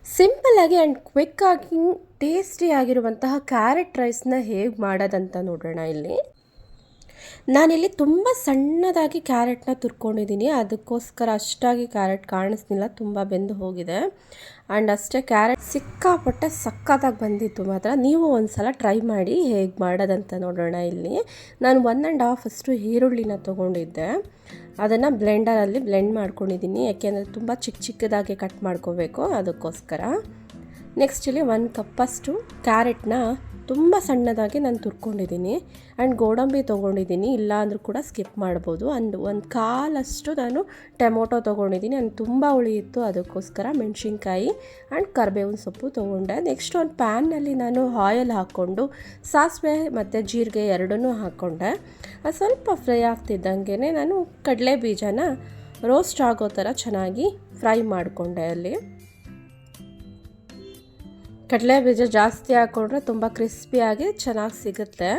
ಸಿಂಪಲ್ಲಾಗಿ and ಕ್ವಿಕ್ಕಾಗಿ ಟೇಸ್ಟಿಯಾಗಿರುವಂತಹ carrot ರೈಸ್ನ ಹೇಗೆ ಮಾಡೋದಂತ ನೋಡೋಣ ಇಲ್ಲಿ. ನಾನಿಲ್ಲಿ ತುಂಬ ಸಣ್ಣದಾಗಿ ಕ್ಯಾರೆಟ್ನ ತುರ್ಕೊಂಡಿದ್ದೀನಿ. ಅದಕ್ಕೋಸ್ಕರ ಅಷ್ಟಾಗಿ ಕ್ಯಾರೆಟ್ ಕಾಣಿಸ್ತಿಲ್ಲ, ತುಂಬ ಬೆಂದು ಹೋಗಿದೆ. ಆ್ಯಂಡ್ ಅಷ್ಟೇ ಕ್ಯಾರೆಟ್ ಸಿಕ್ಕಾಪಟ್ಟೆ ಸಕ್ಕತ್ತಾಗಿ ಬಂದಿತ್ತು ಮಾತ್ರ. ನೀವು ಒಂದು ಸಲ ಟ್ರೈ ಮಾಡಿ ಹೇಗೆ ಮಾಡೋದಂತ ನೋಡೋಣ ಇಲ್ಲಿ. ನಾನು 1½ ಅಷ್ಟು ಈರುಳ್ಳಿನ ತೊಗೊಂಡಿದ್ದೆ. ಅದನ್ನು ಬ್ಲೆಂಡರಲ್ಲಿ ಬ್ಲೆಂಡ್ ಮಾಡ್ಕೊಂಡಿದ್ದೀನಿ, ಯಾಕೆಂದರೆ ತುಂಬ ಚಿಕ್ಕದಾಗಿ ಕಟ್ ಮಾಡ್ಕೋಬೇಕು ಅದಕ್ಕೋಸ್ಕರ. ನೆಕ್ಸ್ಟ್ ಇಲ್ಲಿ 1 ಕಪ್ಪಷ್ಟು ಕ್ಯಾರೆಟ್ನ ತುಂಬ ಸಣ್ಣದಾಗಿ ನಾನು ತುರ್ಕೊಂಡಿದ್ದೀನಿ. ಆ್ಯಂಡ್ ಗೋಡಂಬಿ ತೊಗೊಂಡಿದ್ದೀನಿ, ಇಲ್ಲ ಅಂದರೂ ಕೂಡ ಸ್ಕಿಪ್ ಮಾಡ್ಬೋದು. ಅಂಡ್ 1 ಕಾಲಷ್ಟು ನಾನು ಟೊಮೊಟೊ ತೊಗೊಂಡಿದ್ದೀನಿ. ನಾನು ತುಂಬ ಹುಳಿ ಇತ್ತು, ಅದಕ್ಕೋಸ್ಕರ ಮೆಣಸಿನ್ಕಾಯಿ ಆ್ಯಂಡ್ ಕರಿಬೇವಿನ ಸೊಪ್ಪು ತೊಗೊಂಡೆ. ನೆಕ್ಸ್ಟ್ ಒಂದು ಪ್ಯಾನ್ನಲ್ಲಿ ನಾನು ಆಯಿಲ್ ಹಾಕ್ಕೊಂಡು ಸಾಸಿವೆ ಮತ್ತು ಜೀರಿಗೆ ಎರಡನ್ನೂ ಹಾಕ್ಕೊಂಡೆ. ಅದು ಸ್ವಲ್ಪ ಫ್ರೈ ಆಗ್ತಿದ್ದಂಗೆ ನಾನು ಕಡಲೆ ಬೀಜನ ರೋಸ್ಟ್ ಆಗೋ ಥರ ಚೆನ್ನಾಗಿ ಫ್ರೈ ಮಾಡಿಕೊಂಡೆ. ಅಲ್ಲಿ ಕಡಲೆ ಬೀಜ ಜಾಸ್ತಿ ಹಾಕ್ಕೊಂಡ್ರೆ ತುಂಬ ಕ್ರಿಸ್ಪಿಯಾಗಿ ಚೆನ್ನಾಗಿ ಸಿಗುತ್ತೆ.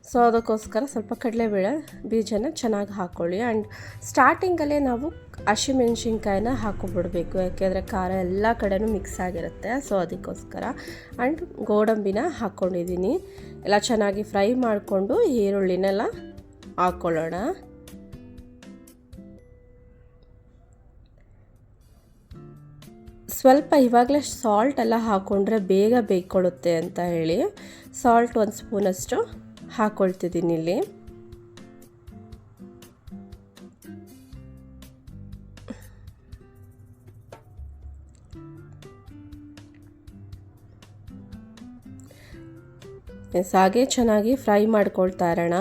ಸೊ ಅದಕ್ಕೋಸ್ಕರ ಸ್ವಲ್ಪ ಕಡಲೆಬೇಳೆ ಬೀಜನ ಚೆನ್ನಾಗಿ ಹಾಕ್ಕೊಳ್ಳಿ. ಆ್ಯಂಡ್ ಸ್ಟಾರ್ಟಿಂಗಲ್ಲೇ ನಾವು ಹಸಿಮೆಣ್ಸಿನ್ಕಾಯಿನ ಹಾಕ್ಕೊಬಿಡ್ಬೇಕು, ಯಾಕೆಂದರೆ ಖಾರ ಎಲ್ಲ ಕಡೆನೂ ಮಿಕ್ಸ್ ಆಗಿರುತ್ತೆ. ಸೊ ಅದಕ್ಕೋಸ್ಕರ. ಆ್ಯಂಡ್ ಗೋಡಂಬಿನ ಹಾಕ್ಕೊಂಡಿದ್ದೀನಿ. ಎಲ್ಲ ಚೆನ್ನಾಗಿ ಫ್ರೈ ಮಾಡಿಕೊಂಡು ಈರುಳ್ಳಿನೆಲ್ಲ ಹಾಕ್ಕೊಳ್ಳೋಣ. ಸ್ವಲ್ಪ ಇವಾಗಲೇ ಸಾಲ್ಟ್ ಎಲ್ಲ ಹಾಕ್ಕೊಂಡ್ರೆ ಬೇಗ ಬೇಯ್ಕೊಳ್ಳುತ್ತೆ ಅಂತ ಹೇಳಿ ಸಾಲ್ಟ್ 1 ಸ್ಪೂನಷ್ಟು ಹಾಕ್ಕೊಳ್ತಿದ್ದೀನಿ ಇಲ್ಲಿ. ಹಾಗೆ ಚೆನ್ನಾಗಿ ಫ್ರೈ ಮಾಡ್ಕೊಳ್ತಾ ಇರೋಣ.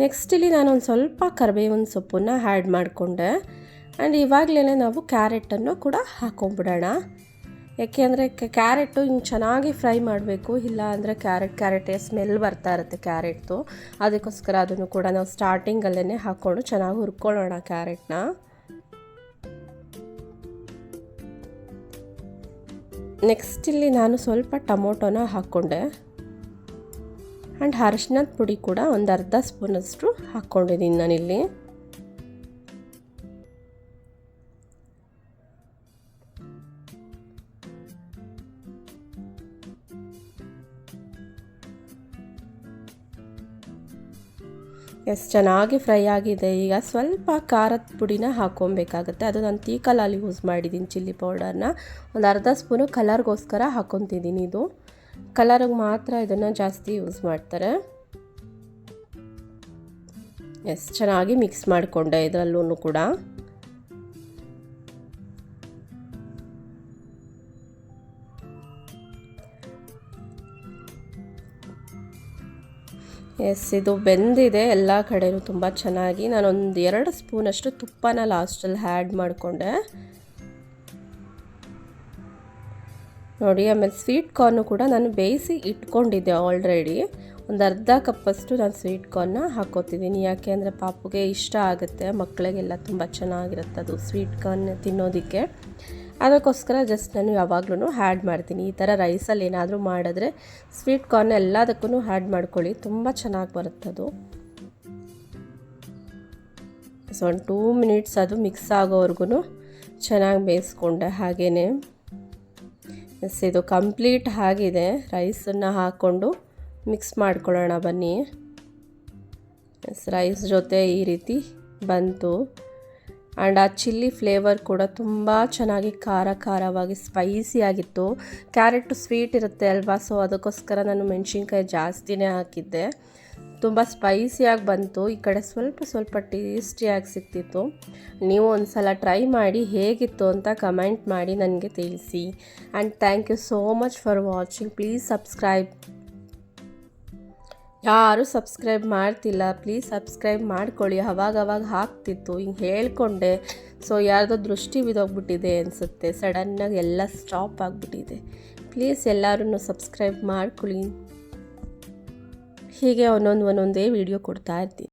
ನೆಕ್ಸ್ಟ್ ಇಲ್ಲಿ ನಾನೊಂದು ಸ್ವಲ್ಪ ಕರಿಬೇವಿನ ಸೊಪ್ಪನ್ನು ಆ್ಯಡ್ ಮಾಡಿಕೊಂಡೆ. ಆ್ಯಂಡ್ ಇವಾಗಲೇ ನಾವು ಕ್ಯಾರೆಟನ್ನು ಕೂಡ ಹಾಕ್ಕೊಂಬಿಡೋಣ, ಯಾಕೆಂದರೆ ಕ್ಯಾರೆಟು ಹಿಂಗೆ ಚೆನ್ನಾಗಿ ಫ್ರೈ ಮಾಡಬೇಕು, ಇಲ್ಲ ಅಂದರೆ ಕ್ಯಾರೆಟ್ ಸ್ಮೆಲ್ ಬರ್ತಾ ಇರುತ್ತೆ ಕ್ಯಾರೆಟ್ದು. ಅದಕ್ಕೋಸ್ಕರ ಅದನ್ನು ಕೂಡ ನಾವು ಸ್ಟಾರ್ಟಿಂಗಲ್ಲೇ ಹಾಕ್ಕೊಂಡು ಚೆನ್ನಾಗಿ ಹುರ್ಕೊಳ್ಳೋಣ ಕ್ಯಾರೆಟ್ನ. ನೆಕ್ಸ್ಟ್ ಇಲ್ಲಿ ನಾನು ಸ್ವಲ್ಪ ಟೊಮೊಟೊನ ಹಾಕ್ಕೊಂಡೆ. ಆ್ಯಂಡ್ ಅರಿಶಿನದ ಪುಡಿ ಕೂಡ ಒಂದು ಅರ್ಧ ಸ್ಪೂನಷ್ಟು ಹಾಕ್ಕೊಂಡಿದ್ದೀನಿ ನಾನಿಲ್ಲಿ. ಚೆನ್ನಾಗಿ ಫ್ರೈ ಆಗಿದೆ. ಈಗ ಸ್ವಲ್ಪ ಖಾರದ ಪುಡಿನ ಹಾಕ್ಕೊಬೇಕಾಗುತ್ತೆ. ಅದು ನಾನು ಟೀ ಕಲಲ್ಲಿ ಯೂಸ್ ಮಾಡಿದ್ದೀನಿ, ಚಿಲ್ಲಿ ಪೌಡರ್ನ. ಒಂದು ಅರ್ಧ ಸ್ಪೂನು ಕಲರ್ಗೋಸ್ಕರ ಹಾಕ್ಕೊತಿದ್ದೀನಿ. ಇದು ಕಲರಿಗೆ ಮಾತ್ರ ಇದನ್ನು ಜಾಸ್ತಿ ಯೂಸ್ ಮಾಡ್ತಾರೆ. ಚೆನ್ನಾಗಿ ಮಿಕ್ಸ್ ಮಾಡಿಕೊಂಡೆ ಇದರಲ್ಲೂ ಕೂಡ. ಇದು ಬೆಂದಿದೆ ಎಲ್ಲ ಕಡೆಯೂ ತುಂಬ ಚೆನ್ನಾಗಿ. ನಾನೊಂದು 2 ಸ್ಪೂನಷ್ಟು ತುಪ್ಪನ ಲಾಸ್ಟಲ್ಲಿ ಆ್ಯಡ್ ಮಾಡಿಕೊಂಡೆ ನೋಡಿ. ಆಮೇಲೆ ಸ್ವೀಟ್ ಕಾರ್ನು ಕೂಡ ನಾನು ಬೇಯಿಸಿ ಇಟ್ಕೊಂಡಿದ್ದೆ ಆಲ್ರೆಡಿ. ಒಂದು ಅರ್ಧ ಕಪ್ಪಷ್ಟು ನಾನು ಸ್ವೀಟ್ ಕಾರ್ನ ಹಾಕ್ಕೋತಿದ್ದೀನಿ, ಯಾಕೆ ಅಂದರೆ ಪಾಪುಗೆ ಇಷ್ಟ ಆಗುತ್ತೆ, ಮಕ್ಕಳಿಗೆಲ್ಲ ತುಂಬ ಚೆನ್ನಾಗಿರುತ್ತೆ ಅದು ಸ್ವೀಟ್ ಕಾರ್ನ್ ತಿನ್ನೋದಕ್ಕೆ. ಅದಕ್ಕೋಸ್ಕರ ಜಸ್ಟ್ ನಾನು ಯಾವಾಗಲೂ ಆ್ಯಡ್ ಮಾಡ್ತೀನಿ. ಈ ಥರ ರೈಸಲ್ಲಿ ಏನಾದರೂ ಮಾಡಿದ್ರೆ ಸ್ವೀಟ್ ಕಾರ್ನ್ ಎಲ್ಲದಕ್ಕೂ ಆ್ಯಡ್ ಮಾಡ್ಕೊಳ್ಳಿ, ತುಂಬ ಚೆನ್ನಾಗಿ ಬರುತ್ತದು. ಸೊ ಒಂದು 2 ಮಿನಿಟ್ಸ್ ಅದು ಮಿಕ್ಸ್ ಆಗೋವರೆಗೂ ಚೆನ್ನಾಗಿ ಬೇಯಿಸ್ಕೊಂಡೆ. ಹಾಗೆಯೇ ಇದು ಕಂಪ್ಲೀಟ್ ಆಗಿದೆ. ರೈಸನ್ನು ಹಾಕ್ಕೊಂಡು ಮಿಕ್ಸ್ ಮಾಡ್ಕೊಳ್ಳೋಣ ಬನ್ನಿ. ರೈಸ್ ಜೊತೆ ಈ ರೀತಿ ಬಂತು. ಆ್ಯಂಡ್ ಆ ಚಿಲ್ಲಿ ಫ್ಲೇವರ್ ಕೂಡ ತುಂಬ ಚೆನ್ನಾಗಿ ಖಾರವಾಗಿ ಸ್ಪೈಸಿ ಆಗಿತ್ತು. ಕ್ಯಾರೆಟು ಸ್ವೀಟ್ ಇರುತ್ತೆ ಅಲ್ವಾ, ಸೊ ಅದಕ್ಕೋಸ್ಕರ ನಾನು ಮೆಣಸಿನ್ಕಾಯಿ ಜಾಸ್ತಿನೇ ಹಾಕಿದ್ದೆ. ತುಂಬ ಸ್ಪೈಸಿಯಾಗಿ ಬಂತು. ಈ ಕಡೆ ಸ್ವಲ್ಪ ಟೇಸ್ಟಿಯಾಗಿ ಸಿಕ್ತಿತ್ತು. ನೀವು ಒಂದು ಸಲ ಟ್ರೈ ಮಾಡಿ ಹೇಗಿತ್ತು ಅಂತ ಕಮೆಂಟ್ ಮಾಡಿ ನನಗೆ ತಿಳಿಸಿ. And thank you so much for watching. Please subscribe. ಯಾರು ಸಬ್ಸ್ಕ್ರೈಬ್ ಮಾಡ್ತಿಲ್ಲ, ಪ್ಲೀಸ್ ಸಬ್ಸ್ಕ್ರೈಬ್ ಮಾಡ್ಕೊಳ್ಳಿ. ಅವಾಗವಾಗ ಹಾಕ್ತಿತ್ತು, ಹಿಂಗೆ ಹೇಳ್ಕೊಂಡೆ. ಸೊ ಯಾರ್ದೋ ದೃಷ್ಟಿ ಬಿದ್ದೋಗ್ಬಿಟ್ಟಿದೆ ಅನಿಸುತ್ತೆ, ಸಡನ್ನಾಗಿ ಎಲ್ಲ ಸ್ಟಾಪ್ ಆಗಿಬಿಟ್ಟಿದೆ. ಪ್ಲೀಸ್ ಎಲ್ಲರೂ ಸಬ್ಸ್ಕ್ರೈಬ್ ಮಾಡ್ಕೊಳ್ಳಿ. ಹೀಗೆ ಒಂದೊಂದೇ ವಿಡಿಯೋ ಕೊಡ್ತಾ ಇರ್ತೀನಿ.